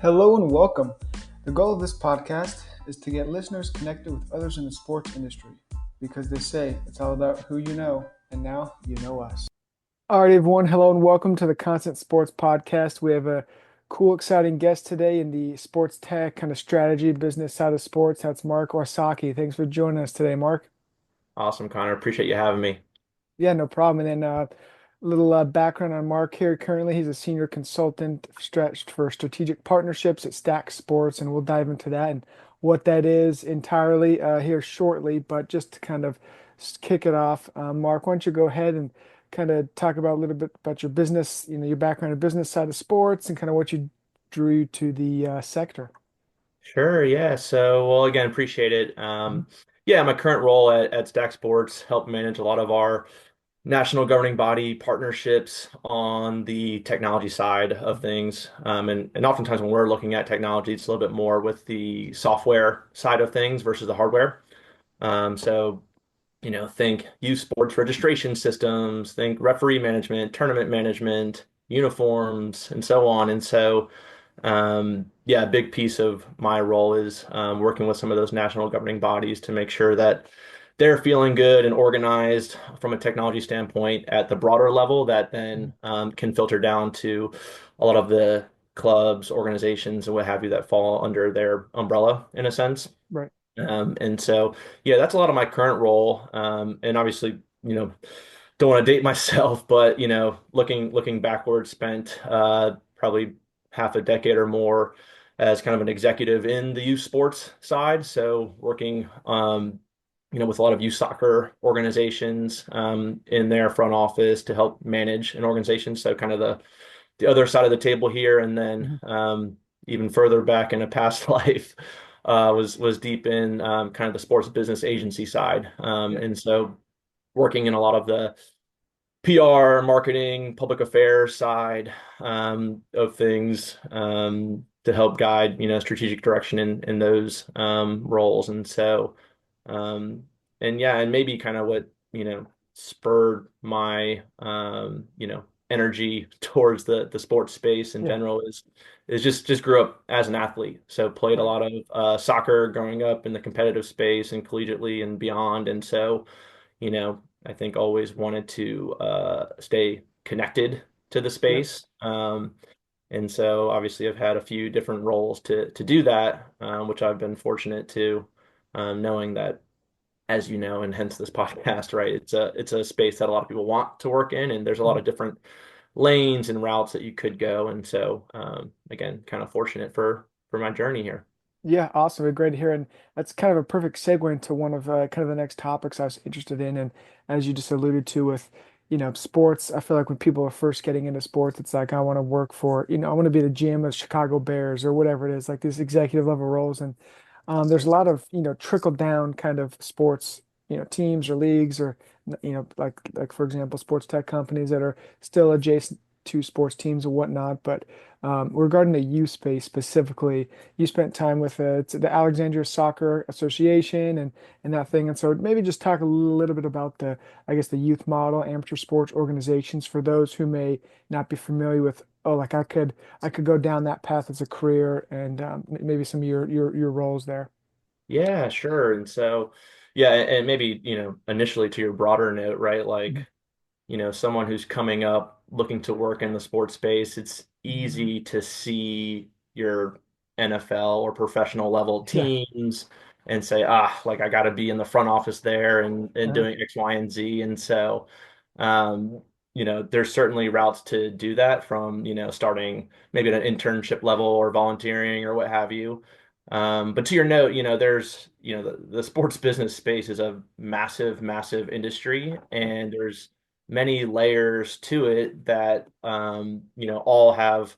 Hello and welcome. The goal of this podcast is to get listeners connected with others in the sports industry because they say it's all about who you know, and now you know us. All right, everyone. Hello and welcome to the Constant Sports Podcast. We have a cool, exciting guest today in the sports tech kind of strategy business side of sports. That's Mark Wysocki. Thanks for joining us today, Mark. Awesome, Connor. Appreciate you having me. Yeah, no problem. And then a little background on Mark here. Currently, he's a senior consultant stretched for strategic partnerships at Stack Sports, and we'll dive into that and what that is entirely here shortly. But just to kind of kick it off, Mark, why don't you go ahead and kind of talk about a little bit about your business, your background in business side of sports, and kind of what you drew you to the sector. Sure, yeah. Well, again, appreciate it. Mhm. Yeah, my current role at Stack Sports help manage a lot of our national governing body partnerships on the technology side of things. And oftentimes when we're looking at technology, it's a little bit more with the software side of things versus the hardware. So think youth sports registration systems, think referee management, tournament management, uniforms, and so on. Yeah, a big piece of my role is working with some of those national governing bodies to make sure that they're feeling good and organized from a technology standpoint at the broader level that Mhm. then can filter down to a lot of the clubs, organizations, and what have you that fall under their umbrella in a sense. Right. Yeah, that's a lot of my current role. And obviously, don't want to date myself, but looking backwards, spent probably half a decade or more as kind of an executive in the youth sports side. So working, with a lot of youth soccer organizations in their front office to help manage an organization. So kind of the other side of the table here, and then Mhm. even further back in a past life was deep in kind of the sports business agency side, Yeah. and so working in a lot of the PR, marketing, public affairs side of things to help guide strategic direction in those roles, um, and yeah, and maybe kind of what spurred my energy towards the sports space in Yeah. general is just grew up as an athlete. So played a Right. lot of soccer growing up in the competitive space and collegiately and beyond. I think always wanted to stay connected to the Yeah. space. And so obviously I've had a few different roles to do that, which I've been fortunate to, knowing that, as you know, and hence this podcast, right? It's a space that a lot of people want to work in, and there's a lot Mhm. of different lanes and routes that you could go. Again, kind of fortunate for my journey here. Yeah, awesome. Great to hear. And that's kind of a perfect segue into one of kind of the next topics I was interested in. And as you just alluded to with, sports, I feel like when people are first getting into sports, it's like, I want to work for, I want to be the GM of Chicago Bears or whatever it is, like these executive level roles. And there's a lot of, trickle down kind of sports, teams or leagues or, like for example, sports tech companies that are still adjacent to sports teams and whatnot. But regarding the youth space specifically, you spent time with it's the Alexandria Soccer Association and that thing. And so maybe just talk a little bit about the, I guess, the youth model, amateur sports organizations for those who may not be familiar with, oh, like I could go down that path as a career and maybe some of your roles there. Yeah, sure. Yeah, and maybe, initially to your broader note, right? Mhm. Like, someone who's coming up looking to work in the sports space, it's easy to see your NFL or professional level Yeah. teams and say, like I got to be in the front office there and Uh, doing X, Y, and Z. Um, there's certainly routes to do that from, starting maybe at an internship level or volunteering or what have you. But to your note, the sports business space is a massive, massive industry, and there's many layers to it that all have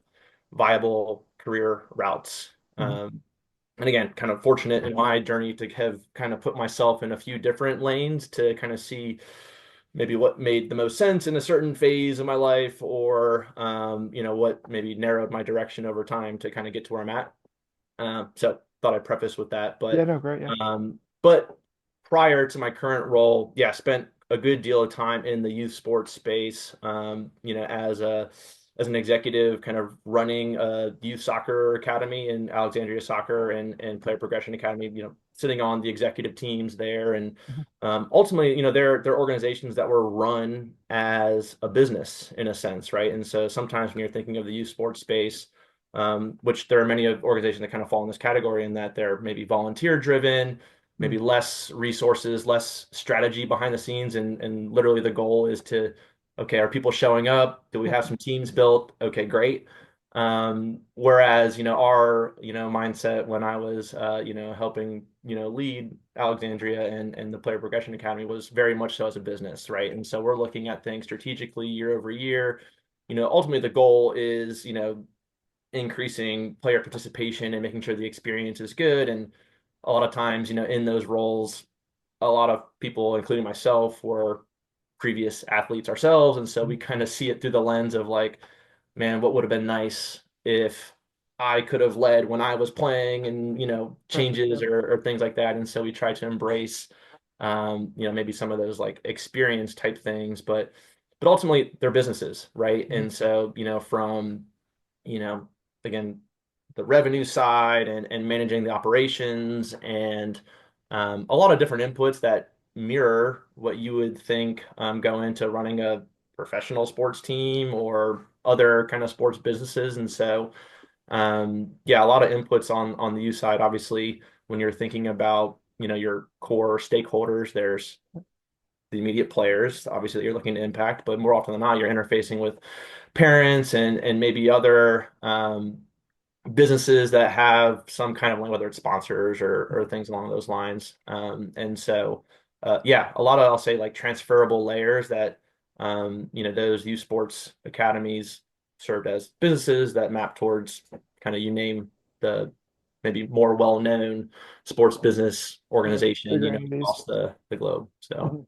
viable career routes. mhm. And again, kind of fortunate in my journey to have kind of put myself in a few different lanes to kind of see maybe what made the most sense in a certain phase of my life, or what maybe narrowed my direction over time to kind of get to where I'm at. So thought I'd preface with that. Yeah, But no, great. Yeah. but prior to my current role, yeah, spent a good deal of time in the youth sports space, as a as an executive, kind of running a youth soccer academy in Alexandria Soccer and Player Progression Academy, sitting on the executive teams there. And Mhm. ultimately, they're organizations that were run as a business in a sense, right? And so sometimes when you're thinking of the youth sports space, which there are many organizations that kind of fall in this category in that they're maybe volunteer driven, maybe Mhm. less resources, less strategy behind the scenes, and literally the goal is to, okay, are people showing up? Do we have some teams built? Okay, great. Whereas, our, mindset when I was, helping, lead Alexandria and the Player Progression Academy was very much so as a business, right? And so we're looking at things strategically year over year. Ultimately the goal is, increasing player participation and making sure the experience is good. And a lot of times, in those roles, a lot of people, including myself, were previous athletes ourselves. And so we Mhm. kind of see it through the lens of like, man, what would have been nice if I could have led when I was playing and, Perfect. changes Yep. or things like that. And so we try to embrace, maybe some of those like experience type things, but ultimately they're businesses, right? Mhm. And so, from, you know, again, the revenue side and managing the operations and a lot of different inputs that mirror what you would think go into running a professional sports team or other kind of sports businesses. And so, yeah, a lot of inputs on the U side. Obviously, when you're thinking about, your core stakeholders, there's the immediate players, obviously, that you're looking to impact, but more often than not, you're interfacing with parents and maybe other businesses that have some kind of like, whether it's sponsors or things along those lines. And so, yeah, a lot of, I'll say, like transferable layers that, those youth sports academies served as businesses that map towards kind of, you name the maybe more well-known sports business Yep. organization, Bigger entities. across the globe. So. Mhm.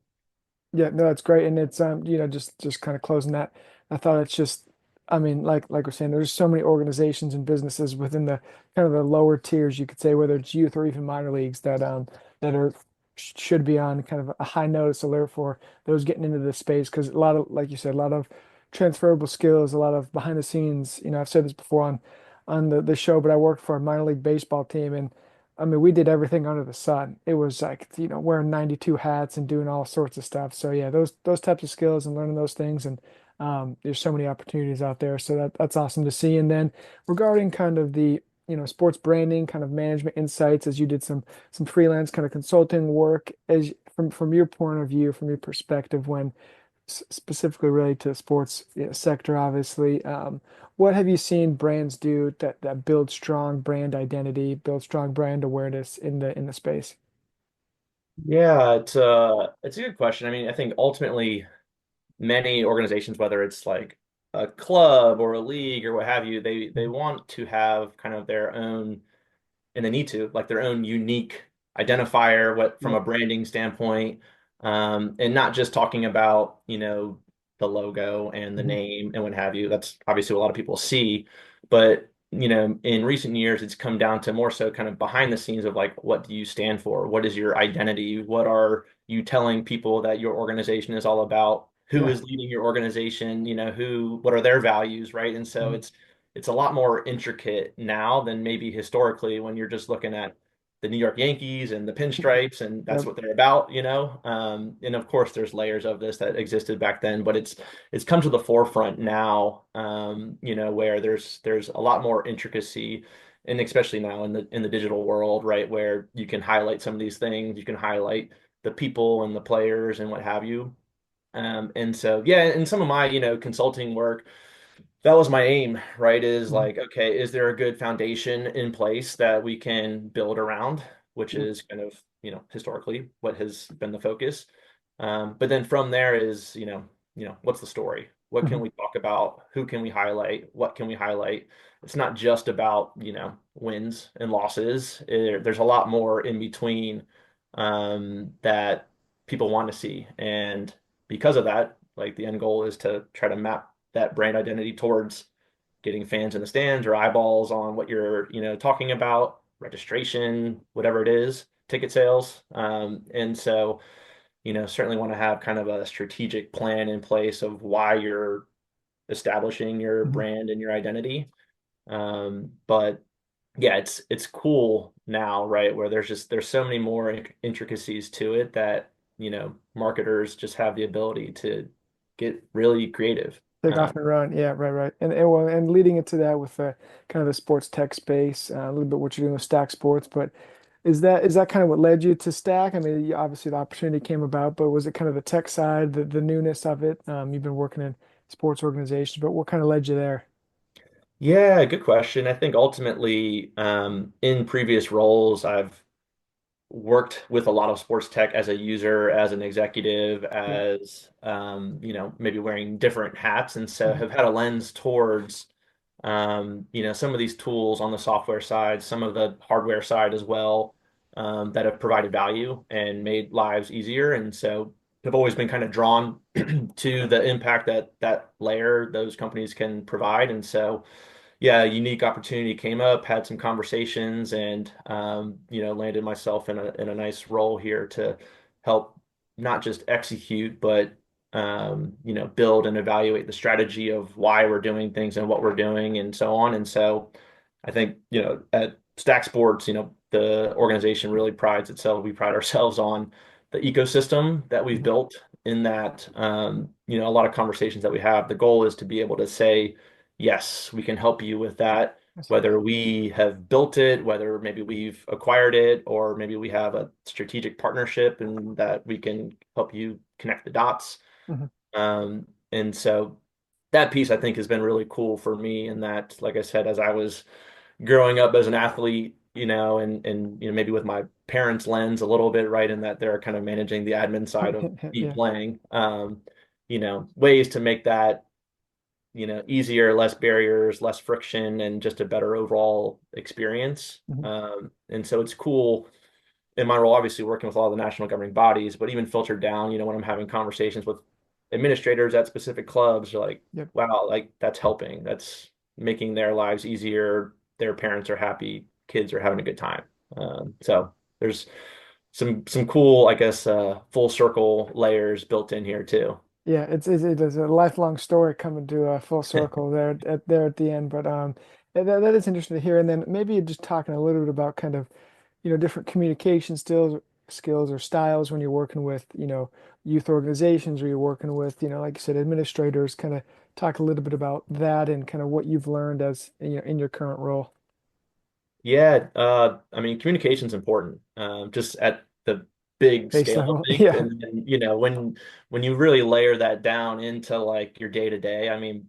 Yeah, no, it's great, and it's just kind of closing that. I thought it's just, I mean, like we're saying, there's so many organizations and businesses within the kind of the lower tiers, you could say, whether it's youth or even minor leagues that are should be on kind of a high notice alert for those getting into this space because a lot of, like you said, a lot of transferable skills, a lot of behind the scenes. I've said this before on the show, but I worked for a minor league baseball team and. I mean, we did everything under the sun. It was like, wearing 92 hats and doing all sorts of stuff. So yeah, those types of skills and learning those things and there's so many opportunities out there. So that's awesome to see. And then regarding kind of the, sports branding, kind of management insights as you did some freelance kind of consulting work as from your point of view, from your perspective when specifically related to the sports sector, obviously. What have you seen brands do that build strong brand identity, build strong brand awareness in the space? Yeah, it's a good question. I mean, I think ultimately many organizations, whether it's like a club or a league or what have you, they Mhm. want to have kind of their own, and they need to like their own unique identifier, what from a Yep. branding standpoint, and not just talking about, the logo and the Mhm. name and what have you. That's obviously what a lot of people see, but in recent years, it's come down to more so kind of behind the scenes of like, what do you stand for? What is your identity? What are you telling people that your organization is all about? Who Yeah. is leading your organization? What are their values, right? And so Mhm. it's a lot more intricate now than maybe historically when you're just looking at the New York Yankees and the pinstripes and that's Yep. what they're about. And of course there's layers of this that existed back then, but it's come to the forefront now, where there's a lot more intricacy and especially now in the digital world, right, where you can highlight some of these things, you can highlight the people and the players and what have you. And so yeah, in some of my, consulting work, that was my aim, right? Is Mhm. like, okay, is there a good foundation in place that we can build around, which Yep. is kind of, historically what has been the focus. But then from there is, what's the story? What can Mhm. we talk about? Who can we highlight? What can we highlight? It's not just about, wins and losses. There's a lot more in between that people want to see. And because of that, like the end goal is to try to map that brand identity towards getting fans in the stands or eyeballs on what you're, talking about, registration, whatever it is, ticket sales. And so, certainly want to have kind of a strategic plan in place of why you're establishing your Mhm. brand and your identity. But yeah, it's cool now, right? Where there's so many more intricacies to it that, marketers just have the ability to get really creative. Take off and run. Yeah, right, right. And well, and leading into that with kind of the sports tech space, a little bit what you're doing with Stack Sports, but is that kind of what led you to Stack? I mean, obviously the opportunity came about, but was it kind of the tech side, the newness of it? You've been working in sports organizations, but what kind of led you there? Yeah, good question. I think ultimately, in previous roles, I've worked with a lot of sports tech as a user, as an executive, Yeah. as maybe wearing different hats, and so Hmm. have had a lens towards some of these tools on the software side, some of the hardware side as well, that have provided value and made lives easier. And so have always been kind of drawn to the impact that that layer those companies can provide. And so yeah, a unique opportunity came up, had some conversations, and landed myself in a nice role here to help not just execute, but build and evaluate the strategy of why we're doing things and what we're doing and so on. And so I think, at Stack Sports, the organization really prides itself. We pride ourselves on the ecosystem that we've Hmm. built in that, a lot of conversations that we have. The goal is to be able to say, yes, we can help you with that, I see. whether we have built it, whether maybe we've acquired it, or maybe we have a strategic partnership and that we can help you connect the dots. Hmm. And so that piece I think has been really cool for me. And that, like I said, as I was growing up as an athlete, and maybe with my parents' lens a little bit, right, in that they're kind of managing the admin side of me Yeah. playing, ways to make that easier, less barriers, less friction, and just a better overall experience. Hmm. And so it's cool in my role, obviously working with all the national governing bodies, but even filtered down, when I'm having conversations with administrators at specific clubs, they're like, Yep. wow, like that's helping. That's making their lives easier. Their parents are happy. Kids are having a good time. So there's some cool, I guess, full circle layers built in here too. Yeah, it is a lifelong story coming to a full circle there at the end. But that is interesting to hear. And then maybe just talking a little bit about kind of different communication skills or styles when you're working with youth organizations or you're working with like you said administrators. Kind of talk a little bit about that and kind of what you've learned as in your current role. Yeah, I mean, communication's important, just at the big Base scale of level. things. Yeah. And then, when you really layer that down into like your day to day, I mean,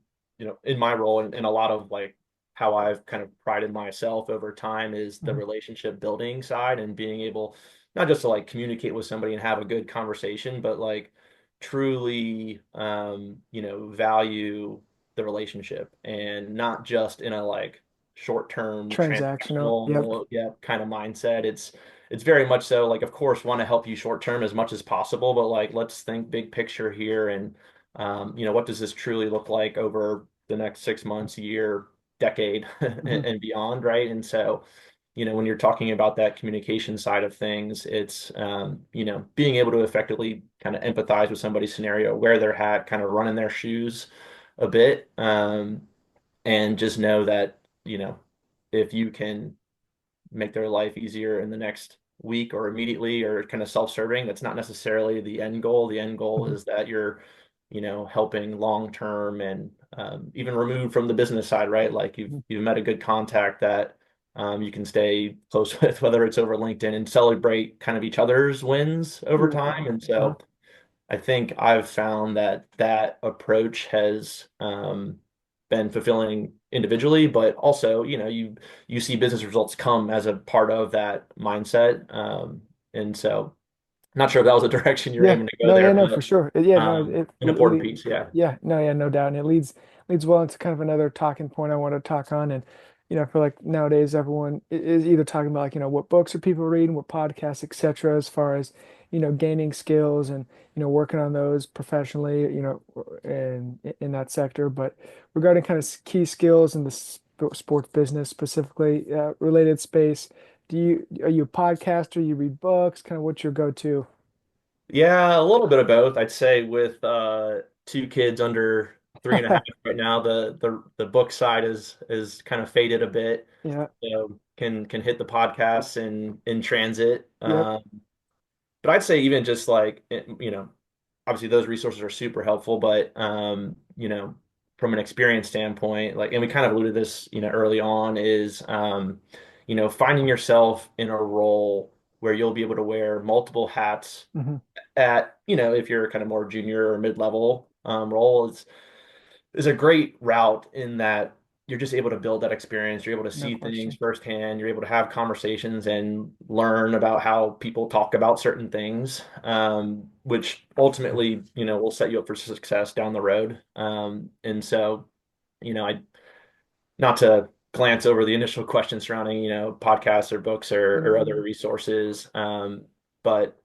in my role and a lot of like how I've kind of prided myself over time is the Mhm. relationship building side and being able not just to like communicate with somebody and have a good conversation, but like truly, value the relationship and not just in a like short-term Transactional. Yep. transactional, yeah, kind of mindset. It's very much so like, of course, want to help you short term as much as possible, but like let's think big picture here and what does this truly look like over the next 6 months, year, decade, Mhm. and beyond, right? And so, when you're talking about that communication side of things, it's being able to effectively kind of empathize with somebody's scenario, wear their hat, kind of run in their shoes a bit. And just know that, if you can make their life easier in the next week or immediately or kind of self-serving, that's not necessarily the end goal. The end goal Mhm. is that you're, helping long term and even removed from the business side, right? Like Mhm. you've met a good contact that you can stay close with, whether it's over LinkedIn and celebrate kind of each other's wins over Yeah. time. And Uh-huh. so I think I've found that that approach has been fulfilling individually, but also, you see business results come as a part of that mindset. And so, not sure if that was the direction you're Yeah, aiming to go no, yeah, there, no, for but sure. Yeah, no, an it important piece, yeah. yeah, no, yeah, no doubt, and it leads well into kind of another talking point I want to talk on, and I feel like nowadays everyone is either talking about like what books are people reading, what podcasts, etc., as far as gaining skills and working on those professionally, in that sector, but regarding kind of key skills in the sports business specifically related space, are you a podcaster? You read books? Kind of what's your go-to? Yeah, a little bit of both. I'd say with two kids under 3.5 right now. The book side is kind of faded a bit. Yeah. So can hit the podcasts in transit. Yep. But I'd say even just like obviously those resources are super helpful, but from an experience standpoint, like, and we kind of alluded to this, early on, is finding yourself in a role where you'll be able to wear multiple hats Hmm. at, if you're kind of more junior or mid-level role, is a great route in that you're just able to build that experience. You're able to No see things question. firsthand. You're able to have conversations and learn about how people talk about certain things, which ultimately, will set you up for success down the road. And so, I not to glance over the initial question surrounding, podcasts or books or other Mm-hmm. resources, but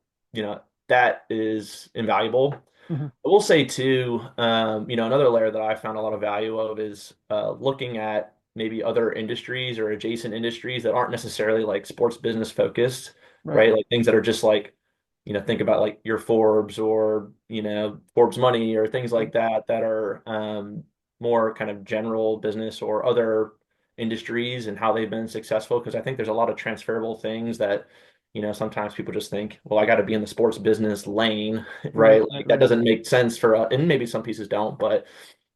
that is invaluable. Hmm. I will say too, another layer that I found a lot of value of is looking at maybe other industries or adjacent industries that aren't necessarily like sports business focused, Right. right? Like things that are just like, think about like your Forbes or, Forbes Money or things Mhm. like that that are more kind of general business or other industries and how they've been successful. Because I think there's a lot of transferable things that, sometimes people just think, well, I got to be in the sports business lane, Right. right? Right. Like that Right. doesn't make sense for and maybe some pieces don't, but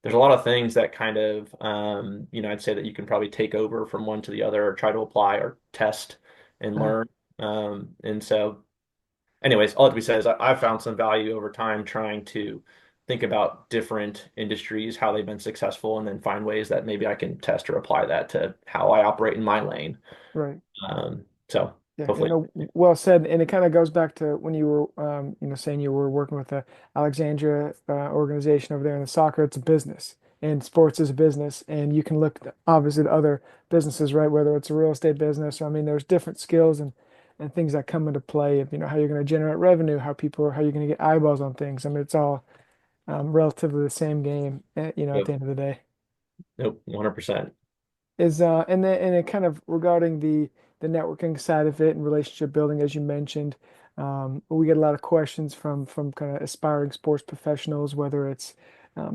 there's a lot of things that kind of, I'd say that you can probably take over from one to the other or try to apply or test and Uh, learn. And so, anyways, all that to be said is I've found some value over time trying to think about different industries, how they've been successful, and then find ways that maybe I can test or apply that to how I operate in my lane. right. So Yeah, hopefully, well said, and it kind of goes back to when you were, saying you were working with the Alexandria organization over there in the soccer. It's a business, and sports is a business, and you can look obviously at other businesses, right? Whether it's a real estate business, or I mean, there's different skills and things that come into play. Of, how you're going to generate revenue, how you're going to get eyeballs on things. I mean, it's all relatively the same game, at yep, the end of the day. nope, 100%. Is and it kind of regarding the networking side of it and relationship building, as you mentioned, we get a lot of questions from kind of aspiring sports professionals, whether it's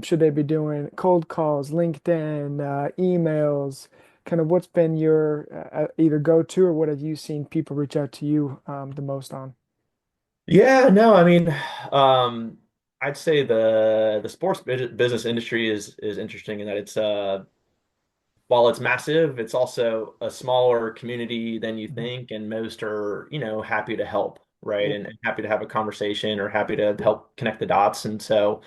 should they be doing cold calls, LinkedIn, emails, kind of what's been your either go-to, or what have you seen people reach out to you the most on? Yeah, no, I mean, I'd say the sports business industry is interesting in that it's while it's massive, it's also a smaller community than you Mhm. think, and most are, happy to help, right? Yep. And happy to have a conversation or happy to help connect the dots. And so,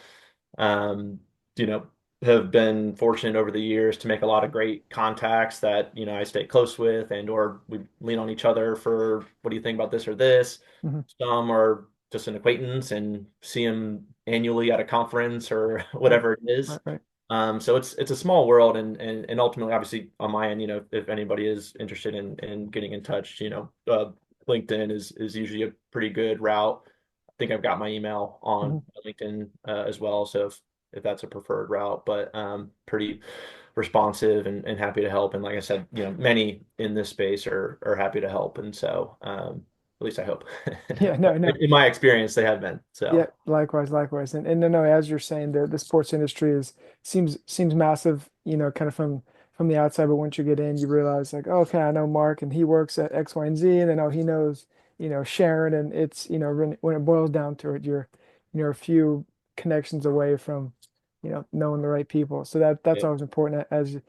um, you know, have been fortunate over the years to make a lot of great contacts that, I stay close with and or we lean on each other for what do you think about this or this. Mhm. Some are just an acquaintance and see them annually at a conference or Right. whatever it is. Right. Right. So it's a small world, and ultimately, obviously, on my end, if anybody is interested in getting in touch, LinkedIn is usually a pretty good route. I think I've got my email on Mhm. LinkedIn as well, so if that's a preferred route, but pretty responsive and happy to help. And like I said, many in this space are happy to help, and so at least I hope. Yeah. No. No. In my experience, they have been. Yeah, So likewise, likewise. And no, as you're saying, the sports industry is seems massive, kind of from the outside, but once you get in, you realize like, oh, okay, I know Mark and he works at X, Y, and Z, and then oh, he knows, Sharon, and it's, when it boils down to it, you're a few connections away from, knowing the right people. So that's yeah, always important as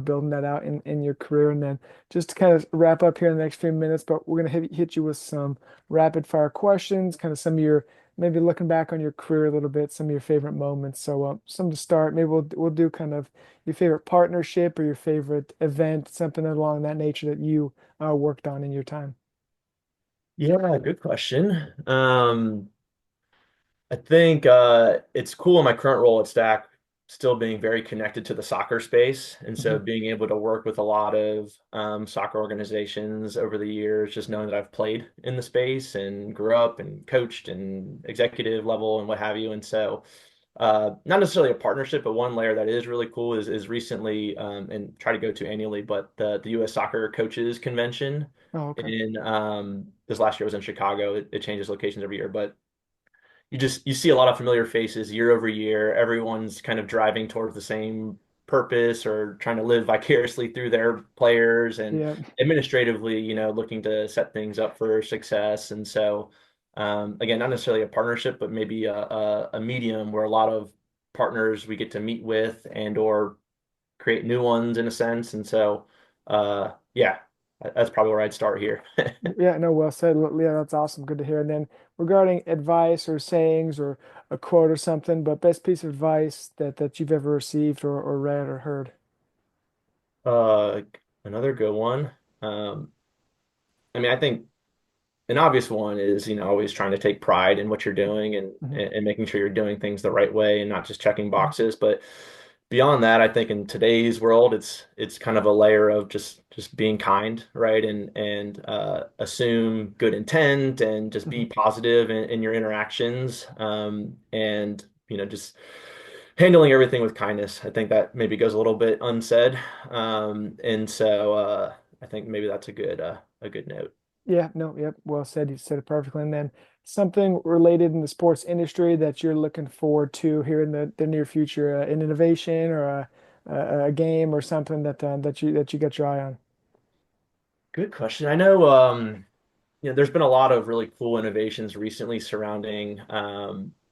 building that out in your career. And then just to kind of wrap up here in the next few minutes, but we're gonna hit you with some rapid fire questions, kind of some of your maybe looking back on your career a little bit, some of your favorite moments. So, some to start. Maybe we'll do kind of your favorite partnership or your favorite event, something along that nature that you worked on in your time. yeah, good question. I think it's cool in my current role at Stack, still being very connected to the soccer space. And Hmm. so being able to work with a lot of soccer organizations over the years, just knowing that I've played in the space and grew up and coached and executive level and what have you. And so not necessarily a partnership, but one layer that is really cool is recently and try to go to annually, but the U.S. Soccer Coaches Convention Oh, okay. in this last year was in Chicago. It changes locations every year, but you see a lot of familiar faces year over year. Everyone's kind of driving towards the same purpose or trying to live vicariously through their players and Yeah. administratively, looking to set things up for success. And so, again, not necessarily a partnership, but maybe a medium where a lot of partners we get to meet with and or create new ones in a sense. And so, yeah, that's probably where I'd start here. Yeah, no, well said. Yeah, that's awesome. Good to hear. And then regarding advice or sayings or a quote or something, but best piece of advice that you've ever received or read or heard. Uh, Another good one. Um, I mean, I think an obvious one is, always trying to take pride in what you're doing and Hmm. and making sure you're doing things the right way and not just checking Hmm. boxes. But beyond that, I think in today's world, it's kind of a layer of just being kind, right? And assume good intent and just be Hmm. positive in your interactions. And just handling everything with kindness. I think that maybe goes a little bit unsaid. And so I think maybe that's a good note. Yeah, no, yep, well said. You said it perfectly. And then something related in the sports industry that you're looking forward to here in the near future, an innovation or a game or something that you got your eye on. Good question. I know, there's been a lot of really cool innovations recently surrounding a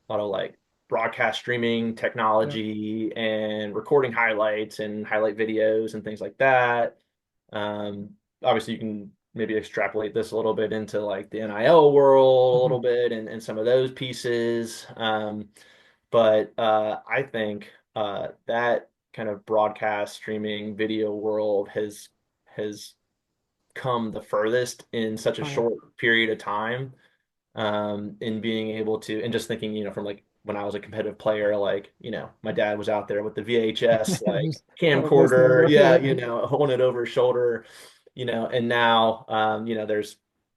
lot of like broadcast streaming Yeah. technology and recording highlights and highlight videos and things like that. Obviously, you can maybe extrapolate this a little bit into like the NIL world a Hmm. little bit and some of those pieces. But I think that kind of broadcast streaming video world has come the furthest in such a Oh yeah. short period of time, in being able to, and just thinking, from like when I was a competitive player, like, my dad was out there with the VHS, like Just listening camcorder, to yeah, yeah. holding it over his shoulder, and now,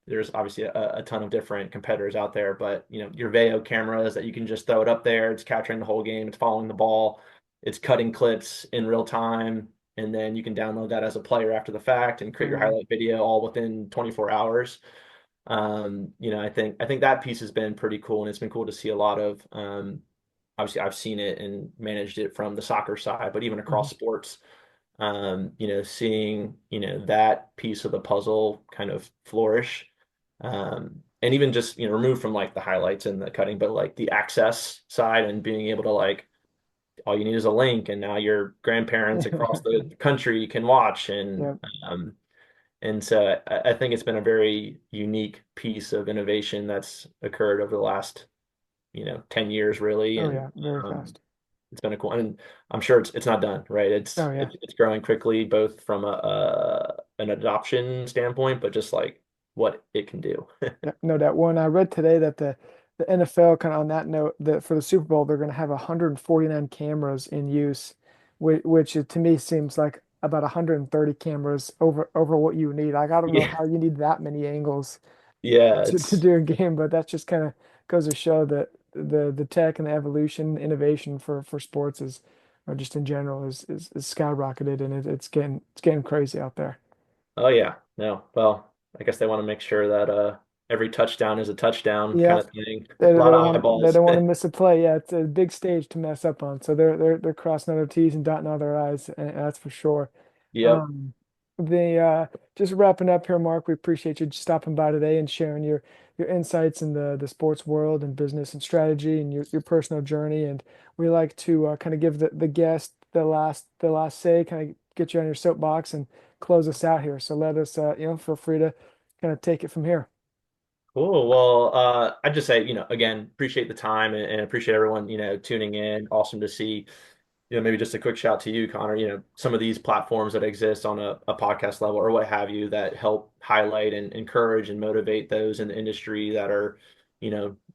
there's obviously a ton of different competitors out there, but, your Veo cameras that you can just throw it up there, it's capturing the whole game, it's following the ball, it's cutting clips in real time. And then you can download that as a player after the fact and Oh create your yeah. highlight video all within 24 hours. I think that piece has been pretty cool, and it's been cool to see a lot of. Obviously, I've seen it and managed it from the soccer side, but even Hmm. across sports, seeing that piece of the puzzle kind of flourish, and even just removed from like the highlights and the cutting, but like the access side and being able to like all you need is a link, and now your grandparents across the country can watch, Yeah. um, and so I think it's been a very unique piece of innovation that's occurred over the last, 10 years really. Oh And yeah. Very um, fast. it's been a cool, and I'm sure it's not done, right? Oh It's yeah. it's, it's growing quickly, both from an adoption standpoint, but just like what it can do. Yeah, no doubt. Well, and I read today that the NFL, kind of on that note, that for the Super Bowl they're going to have 149 cameras in use, which to me seems like about 130 cameras over what you need. Like I don't know Yeah. how you need that many angles Yeah, to it's do a game, but that just kind of goes to show that the tech and the evolution, innovation for sports is, or just in general, is skyrocketed, and it's getting crazy out there. oh yeah. No. Well, I guess they want to make sure that every touchdown is a touchdown kind Yeah. of thing. They, A they lot don't of want they eyeballs. don't want to miss a play. Yeah, it's a big stage to mess up on. So they're crossing all their T's and dotting all their I's, and that's for sure. Yep. Um, the just wrapping up here, Mark. We appreciate you stopping by today and sharing your insights in the sports world and business and strategy and your personal journey. And we like to kind of give the guest the last say, kind of get you on your soapbox and close us out here. So let us feel free to kind of take it from here. Cool. Well, I'd just say, again, appreciate the time and appreciate everyone, tuning in. Awesome to see, maybe just a quick shout to you, Connor, some of these platforms that exist on a podcast level or what have you that help highlight and encourage and motivate those in the industry that are,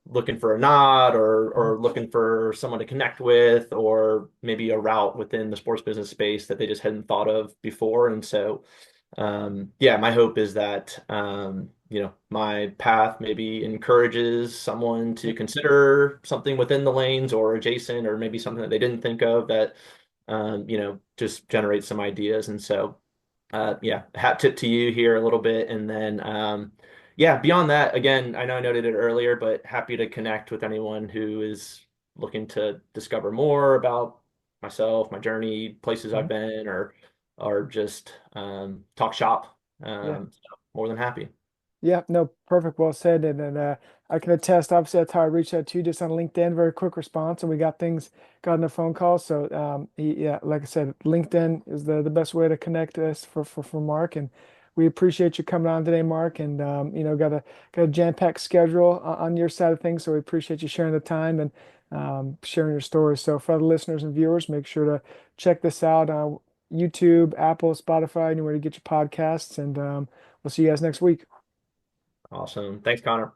looking for a nod Mhm. or looking for someone to connect with, or maybe a route within the sports business space that they just hadn't thought of before. And so, yeah, my hope is that, my path maybe encourages someone to Yep. consider something within the lanes or adjacent, or maybe something that they didn't think of that, just generates some ideas. And so, yeah, hat tip to you here a little bit. And then, Yeah, beyond that, again, I know I noted it earlier, but happy to connect with anyone who is looking to discover more about myself, my journey, places I've Mhm. been, or just talk shop. Yeah. So more than happy. Yeah, no, perfect. Well said. And then I can attest, obviously, that's how I reached out to you just on LinkedIn. Very quick response, and we got things, got in a phone call. So, yeah, like I said, LinkedIn is the best way to connect us for Mark. And we appreciate you coming on today, Mark. And, got a jam-packed schedule on your side of things. So we appreciate you sharing the time and sharing your stories. So for the listeners and viewers, make sure to check this out on YouTube, Apple, Spotify, anywhere to get your podcasts. And we'll see you guys next week. Awesome. Thanks, Connor.